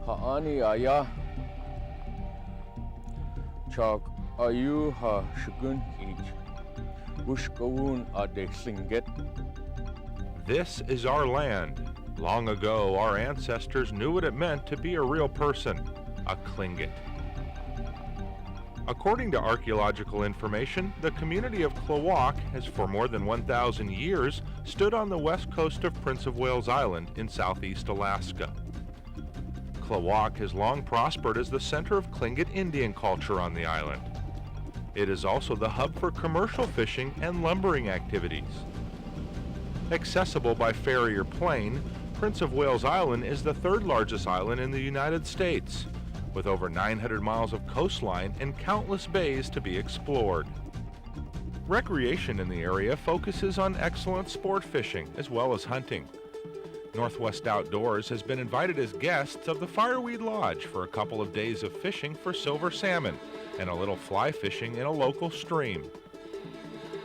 Ha'ani aya chak ayu ha shugun ich bushkawun ade singet. This is our land. Long ago, our ancestors knew what it meant to be a real person, a Tlingit. According to archaeological information, the community of Klawock has for more than 1,000 years stood on the west coast of Prince of Wales Island in southeast Alaska. Klawock has long prospered as the center of Tlingit Indian culture on the island. It is also the hub for commercial fishing and lumbering activities. Accessible by ferry or plane, Prince of Wales Island is the third largest island in the United States, with over 900 miles of coastline and countless bays to be explored. Recreation in the area focuses on excellent sport fishing as well as hunting. Northwest Outdoors has been invited as guests of the Fireweed Lodge for a couple of days of fishing for silver salmon and a little fly fishing in a local stream.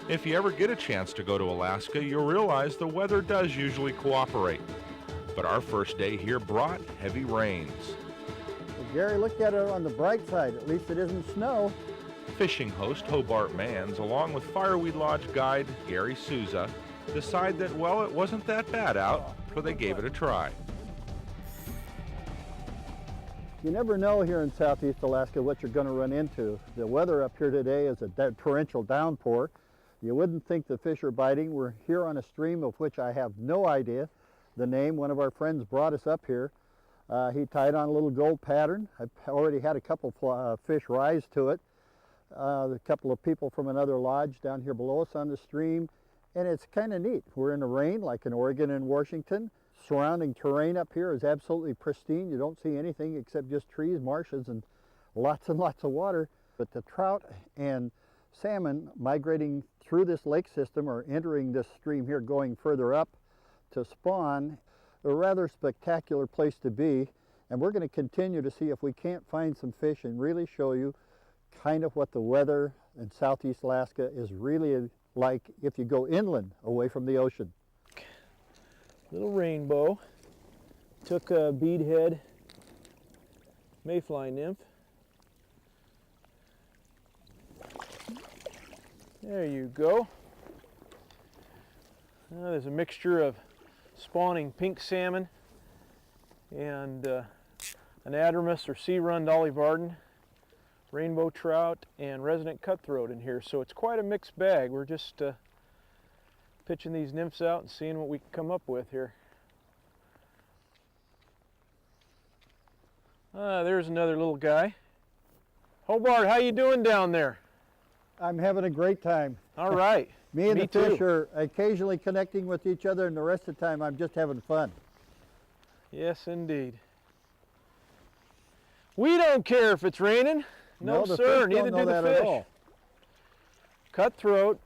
If you ever get a chance to go to Alaska, you'll realize the weather does usually cooperate. But our first day here brought heavy rains. Gary, look at it on the bright side. At least it isn't snow. Fishing host Hobart Mans, along with Fireweed Lodge guide Gary Souza, decide that, well, it wasn't that bad out, so they gave it a try. You never know here in southeast Alaska what you're going to run into. The weather up here today is a torrential downpour. You wouldn't think the fish are biting. We're here on a stream of which I have no idea the name. One of our friends brought us up here. He tied on a little gold pattern. I've already had a couple fish rise to it. A couple of people from another lodge down here below us on the stream, and it's kind of neat. We're in the rain like in Oregon and Washington. Surrounding terrain up here is absolutely pristine. You don't see anything except just trees, marshes, and lots of water. But the trout and salmon migrating through this lake system or entering this stream here going further up to spawn, a rather spectacular place to be, and we're going to continue to see if we can't find some fish and really show you kind of what the weather in southeast Alaska is really like if you go inland away from the ocean. Little rainbow. Took a beadhead mayfly nymph. There you go. There's a mixture of spawning pink salmon and anadromous or sea-run Dolly Varden, rainbow trout, and resident cutthroat in here. So it's quite a mixed bag. We're just pitching these nymphs out and seeing what we can come up with here. There's another little guy. Hobart, how you doing down there? I'm having a great time. All right. Me and Me the fish too. are occasionally connecting with each other, and the rest of the time I'm just having fun. Yes, indeed. We don't care if it's raining. No, the sir, fish neither don't know do the that at fish. all. Cutthroat.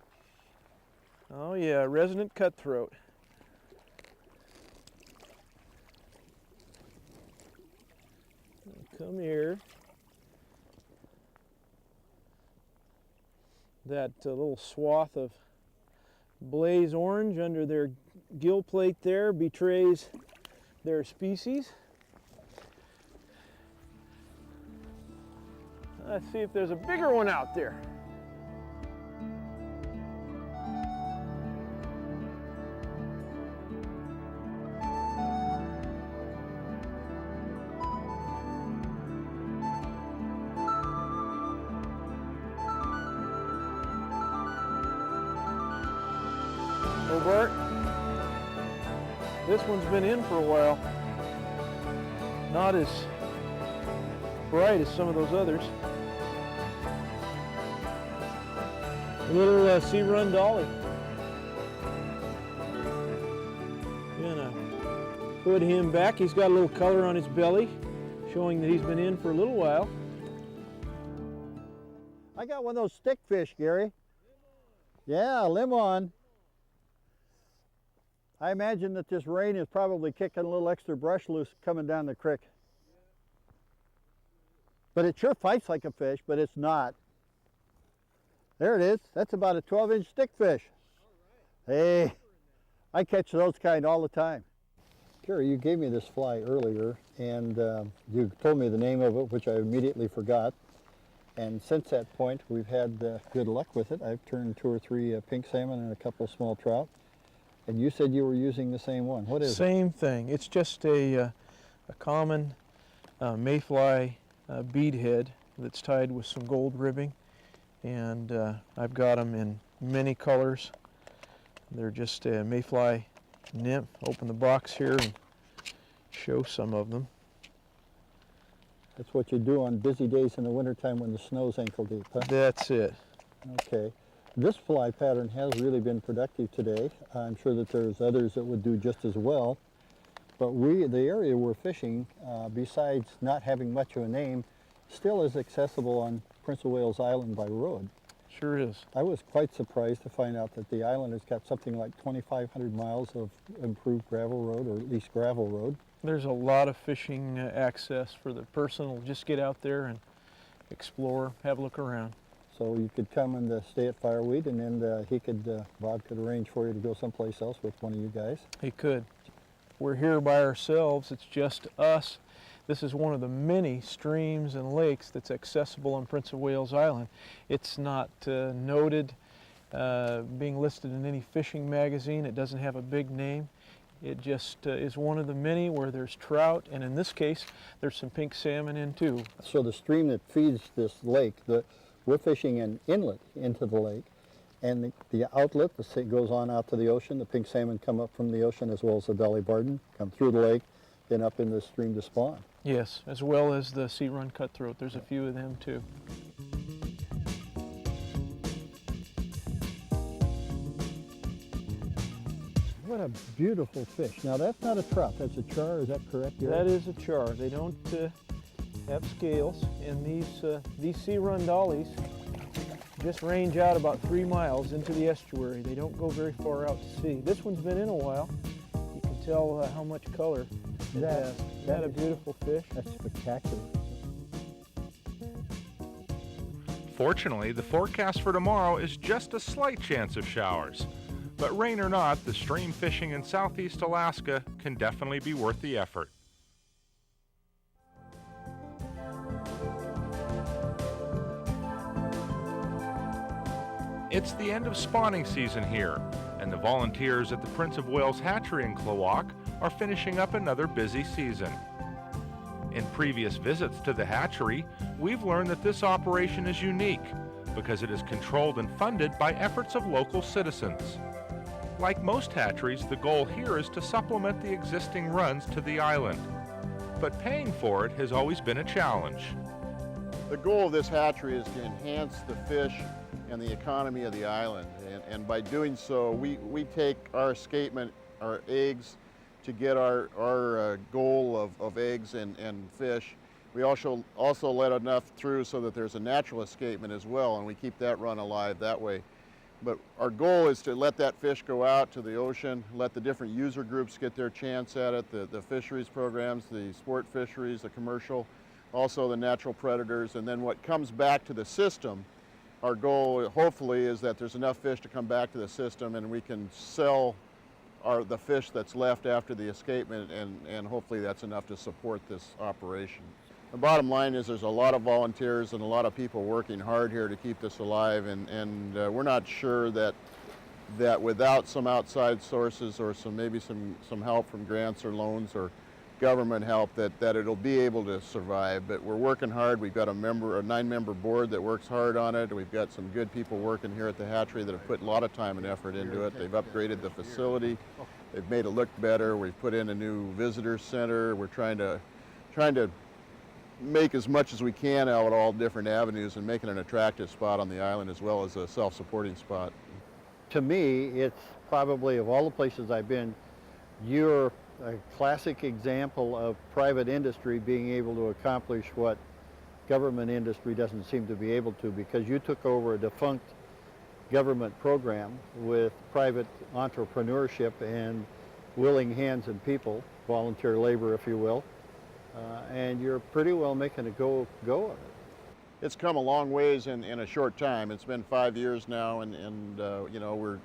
Oh yeah, resident cutthroat. Come here. That little swath of blaze orange under their gill plate there betrays their species. Let's see if there's a bigger one out there. Hobart, this one's been in for a while. Not as bright as some of those others. A little sea-run dolly. Gonna put him back. He's got a little color on his belly, showing that he's been in for a little while. I got one of those stick fish, Gary. Yeah, limon. I imagine that this rain is probably kicking a little extra brush loose coming down the creek. But it sure fights like a fish, but it's not. There it is. That's about a 12-inch stickfish. Hey, I catch those kind all the time. Gary, you gave me this fly earlier, and you told me the name of it, which I immediately forgot. And since that point, we've had good luck with it. I've turned 2 or 3 pink salmon and a couple of small trout. And you said you were using the same one. What is it? Same thing. It's just a common mayfly bead head that's tied with some gold ribbing. And I've got them in many colors. They're just a mayfly nymph. Open the box here and show some of them. That's what you do on busy days in the wintertime when the snow's ankle deep, huh? That's it. Okay. This fly pattern has really been productive today. I'm sure that there's others that would do just as well. But the area we're fishing, besides not having much of a name, still is accessible on Prince of Wales Island by road. Sure is. I was quite surprised to find out that the island has got something like 2,500 miles of improved gravel road, or at least gravel road. There's a lot of fishing access for the person who'll just get out there and explore, have a look around. So you could come and stay at Fireweed, and then Bob could arrange for you to go someplace else with one of you guys. He could. We're here by ourselves. It's just us. This is one of the many streams and lakes that's accessible on Prince of Wales Island. It's not noted being listed in any fishing magazine. It doesn't have a big name. It just is one of the many where there's trout, and in this case, there's some pink salmon in too. So the stream that feeds this lake, we're fishing an inlet into the lake, and the outlet goes on out to the ocean. The pink salmon come up from the ocean, as well as the Dolly Varden, come through the lake, then up in the stream to spawn. Yes, as well as the sea run cutthroat. There's a few of them too. What a beautiful fish. Now that's not a trout, that's a char, is that correct? Gary? That is a char. They don't have scales, and these sea run dollies just range out about 3 miles into the estuary. They don't go very far out to sea. This one's been in a while. You can tell how much color it has. Isn't that a beautiful fish? That's spectacular. Fortunately, the forecast for tomorrow is just a slight chance of showers. But rain or not, the stream fishing in southeast Alaska can definitely be worth the effort. It's the end of spawning season here, and the volunteers at the Prince of Wales hatchery in Klawock are finishing up another busy season. In previous visits to the hatchery, we've learned that this operation is unique because it is controlled and funded by efforts of local citizens. Like most hatcheries, the goal here is to supplement the existing runs to the island. But paying for it has always been a challenge. The goal of this hatchery is to enhance the fish and the economy of the island. And by doing so, we take our escapement, our eggs, to get our goal of eggs and fish. We also let enough through so that there's a natural escapement as well, and we keep that run alive that way. But our goal is to let that fish go out to the ocean, let the different user groups get their chance at it, the fisheries programs, the sport fisheries, the commercial, also the natural predators, and then what comes back to the system, our goal hopefully is that there's enough fish to come back to the system and we can sell the fish that's left after the escapement, and hopefully that's enough to support this operation. The bottom line is there's a lot of volunteers and a lot of people working hard here to keep this alive, and we're not sure that without some outside sources or maybe some help from grants or loans or government help that it'll be able to survive. But we're working hard. We've got a 9-member board that works hard on it. We've got some good people working here at the hatchery that have put a lot of time and effort into it. They've upgraded the facility. They've made it look better. We've put in a new visitor center. We're trying to make as much as we can out of all different avenues and make it an attractive spot on the island as well as a self-supporting spot. To me, it's probably, of all the places I've been, you're a classic example of private industry being able to accomplish what government industry doesn't seem to be able to, because you took over a defunct government program with private entrepreneurship and willing hands and people, volunteer labor if you will, and you're pretty well making a go of it. It's come a long ways in a short time. It's been 5 years now, and you know,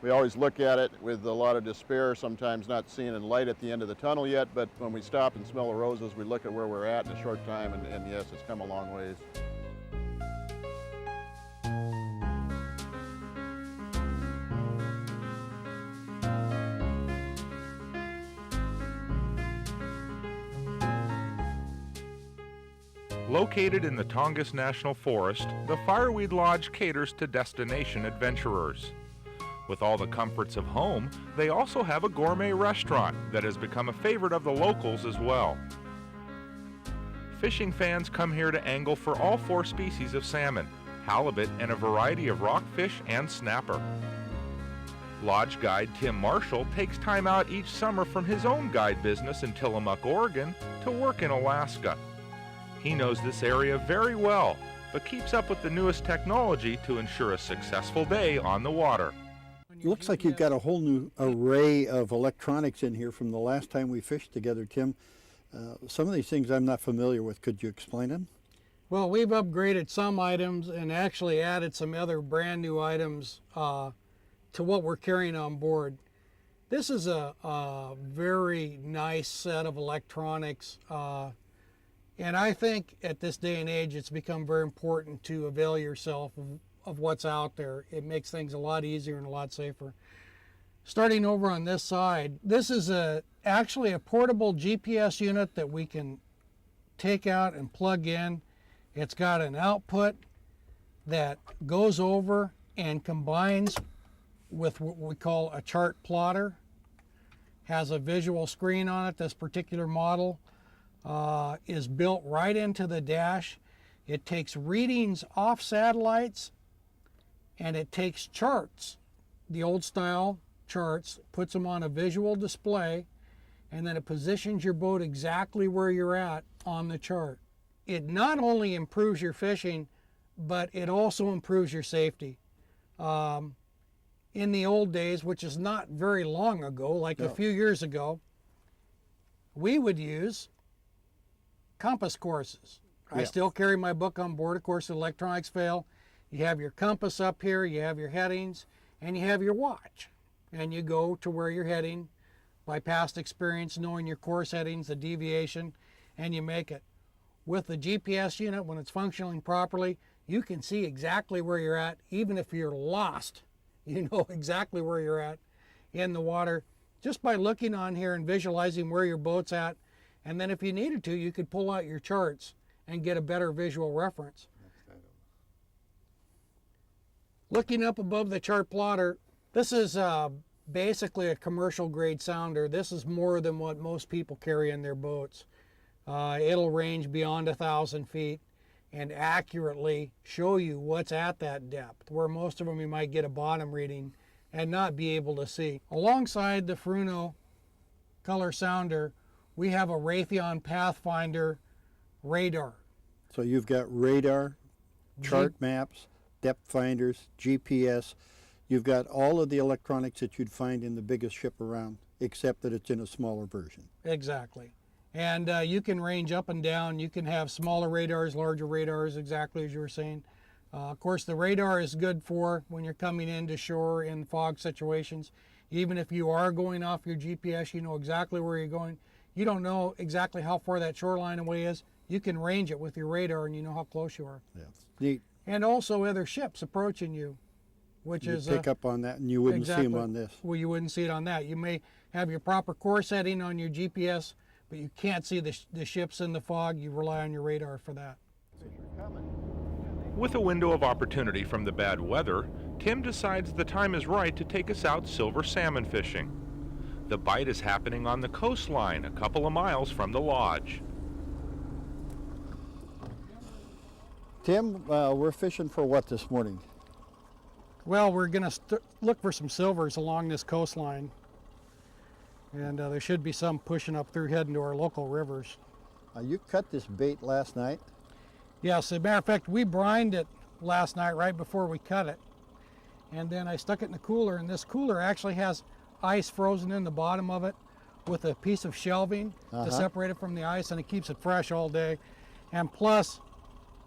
We always look at it with a lot of despair, sometimes not seeing a light at the end of the tunnel yet, but when we stop and smell the roses, we look at where we're at in a short time, and yes, it's come a long ways. Located in the Tongass National Forest, the Fireweed Lodge caters to destination adventurers. With all the comforts of home, they also have a gourmet restaurant that has become a favorite of the locals as well. Fishing fans come here to angle for all 4 species of salmon, halibut, and a variety of rockfish and snapper. Lodge guide Tim Marshall takes time out each summer from his own guide business in Tillamook, Oregon, to work in Alaska. He knows this area very well, but keeps up with the newest technology to ensure a successful day on the water. It looks like you've got a whole new array of electronics in here from the last time we fished together, Tim. Some of these things I'm not familiar with. Could you explain them? Well, we've upgraded some items and actually added some other brand new items to what we're carrying on board. This is a very nice set of electronics. And I think at this day and age, it's become very important to avail yourself of what's out there. It makes things a lot easier and a lot safer. Starting over on this side, this is actually a portable GPS unit that we can take out and plug in. It's got an output that goes over and combines with what we call a chart plotter. Has a visual screen on it. This particular model is built right into the dash. It takes readings off satellites and it takes charts, the old style charts, puts them on a visual display, and then it positions your boat exactly where you're at on the chart. It not only improves your fishing, but it also improves your safety. In the old days, which is not very long ago, like a few years ago, we would use compass courses. I still carry my book on board. Of course, the electronics fail. You have your compass up here, you have your headings, and you have your watch. And you go to where you're heading by past experience, knowing your course headings, the deviation, and you make it. With the GPS unit, when it's functioning properly, you can see exactly where you're at. Even if you're lost, you know exactly where you're at in the water just by looking on here and visualizing where your boat's at. And then if you needed to, you could pull out your charts and get a better visual reference. Looking up above the chart plotter, this is basically a commercial grade sounder. This is more than what most people carry in their boats. It'll range beyond 1,000 feet and accurately show you what's at that depth, where most of them you might get a bottom reading and not be able to see. Alongside the Fruno color sounder, we have a Raytheon Pathfinder radar. So you've got radar, chart maps, depth finders, GPS. You've got all of the electronics that you'd find in the biggest ship around, except that it's in a smaller version. Exactly. And you can range up and down. You can have smaller radars, larger radars, exactly as you were saying. Of course, the radar is good for when you're coming into shore in fog situations. Even if you are going off your GPS, you know exactly where you're going. You don't know exactly how far that shoreline away is. You can range it with your radar and you know how close you are. Yeah. Neat. And also other ships approaching you, which you is pick up on that and you wouldn't see them on this. Well, you wouldn't see it on that. You may have your proper course heading on your GPS, but you can't see the ships in the fog. You rely on your radar for that. With a window of opportunity from the bad weather, Tim decides the time is right to take us out silver salmon fishing. The bite is happening on the coastline, a couple of miles from the lodge. Tim, we're fishing for what this morning? Well, we're going to look for some silvers along this coastline. And there should be some pushing up through heading to our local rivers. You cut this bait last night? Yes, as a matter of fact, we brined it last night right before we cut it. And then I stuck it in the cooler, and this cooler actually has ice frozen in the bottom of it with a piece of shelving to separate it from the ice, and it keeps it fresh all day. And plus,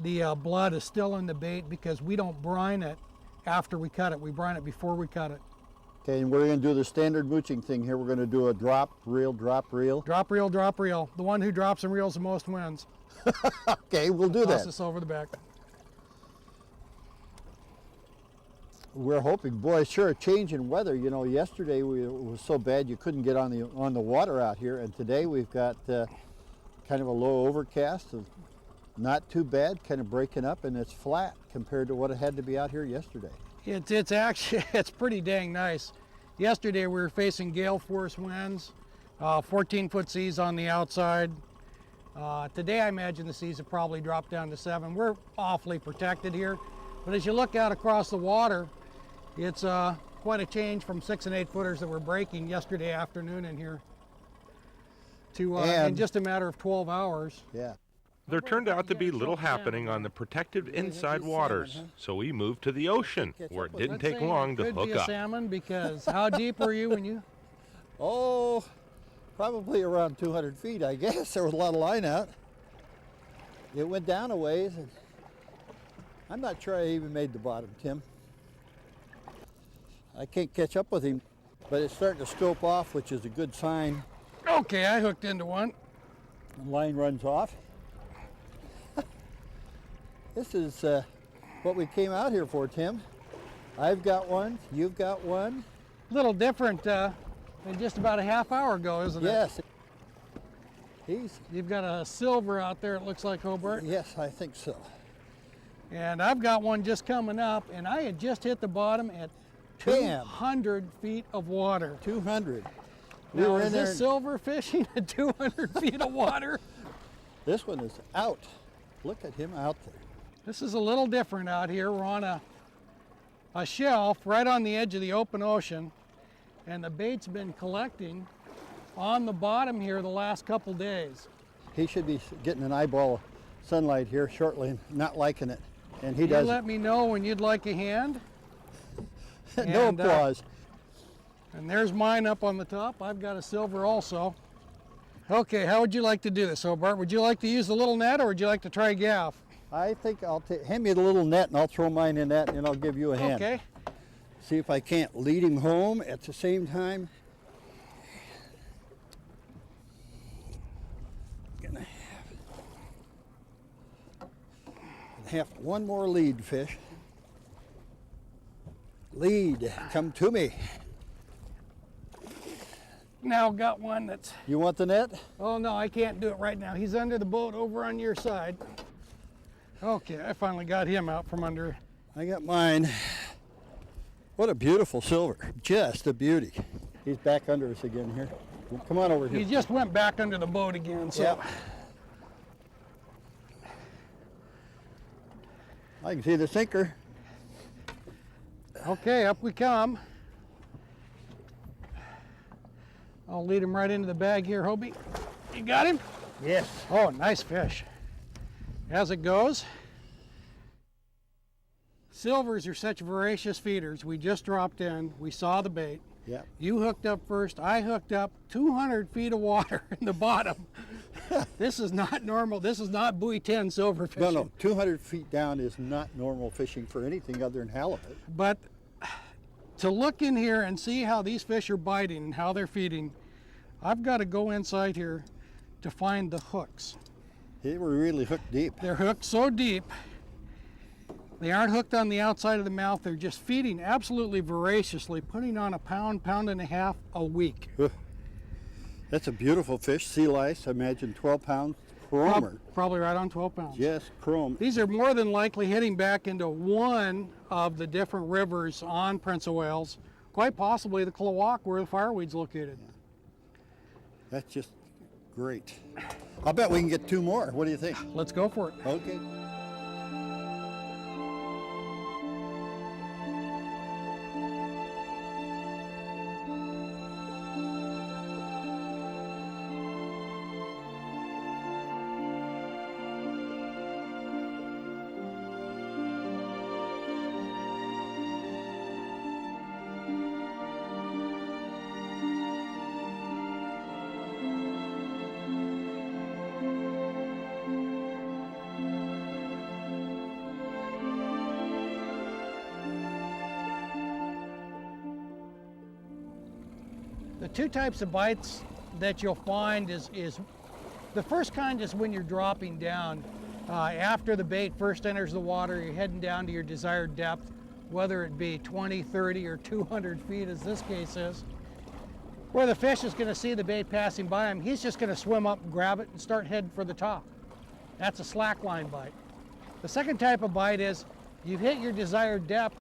the blood is still in the bait because we don't brine it after we cut it. We brine it before we cut it. Okay, and we're going to do the standard mooching thing here. We're going to do a drop, reel, drop, reel. Drop reel, drop reel. The one who drops and reels the most wins. Okay, we'll do Toss that. this over the back. We're hoping, boy, sure, a change in weather. You know, yesterday it was so bad you couldn't get on the water out here, and today we've got kind of a low overcast, not too bad, kind of breaking up, and it's flat compared to what it had to be out here yesterday. It's actually, it's pretty dang nice. Yesterday we were facing gale force winds, 14-foot seas on the outside. Today I imagine the seas have probably dropped down to 7. We're awfully protected here, but as you look out across the water, it's quite a change from 6 and 8 footers that were breaking yesterday afternoon in here to in just a matter of 12 hours. Yeah. There turned out to be little happening on the protected inside waters, so we moved to the ocean, where it didn't take long to hook Could be a up. salmon, because how deep were you when you? Oh, probably around 200 feet, I guess. There was a lot of line out. It went down a ways, and I'm not sure I even made the bottom, Tim. I can't catch up with him, but it's starting to scope off, which is a good sign. Okay, I hooked into one. The line runs off. This is what we came out here for, Tim. I've got one, you've got one. A little different than just about a half hour ago, isn't it? Yes. You've got a silver out there, it looks like, Hobart. Yes, I think so. And I've got one just coming up, and I had just hit the bottom at 200 feet of water. 200. We were in this silver fishing at 200 feet of water? This one is out. Look at him out there. This is a little different out here. We're on a shelf right on the edge of the open ocean, and the bait's been collecting on the bottom here the last couple days. He should be getting an eyeball of sunlight here shortly, not liking it. And he does. You let me know when you'd like a hand. No applause. And there's mine up on the top. I've got a silver also. Okay, how would you like to do this, Hobart? Would you like to use the little net, or would you like to try gaff? I think I'll hand me the little net and I'll throw mine in that, and then I'll give you a hand. Okay. See if I can't lead him home at the same time. Gonna have one more lead fish. Lead, come to me. Now got one that's... You want the net? Oh no, I can't do it right now. He's under the boat over on your side. Okay, I finally got him out from under. I got mine. What a beautiful silver, just a beauty. He's back under us again here. Come on over here. He just went back under the boat again, so. Yep. I can see the sinker. Okay, up we come. I'll lead him right into the bag here, Hobie. You got him? Yes. Oh, nice fish. As it goes. Silvers are such voracious feeders. We just dropped in, we saw the bait. Yeah. You hooked up first, I hooked up 200 feet of water in the bottom. This is not normal. This is not buoy 10 silver fishing. No, 200 feet down is not normal fishing for anything other than halibut. But to look in here and see how these fish are biting and how they're feeding, I've got to go inside here to find the hooks. They were really hooked deep. They're hooked so deep, they aren't hooked on the outside of the mouth. They're just feeding absolutely voraciously, putting on a pound, pound and a half a week. That's a beautiful fish, sea lice. I imagine 12 pounds chrome. Probably right on 12 pounds. Yes, chrome. These are more than likely heading back into one of the different rivers on Prince of Wales, quite possibly the Klawock, where the Fireweed's located. That's just great. I'll bet we can get 2 more. What do you think? Let's go for it. Okay. The two types of bites that you'll find is the first kind is when you're dropping down. After the bait first enters the water, you're heading down to your desired depth, whether it be 20, 30, or 200 feet, as this case is, where the fish is going to see the bait passing by him. He's just going to swim up and grab it and start heading for the top. That's a slack line bite. The second type of bite is you've hit your desired depth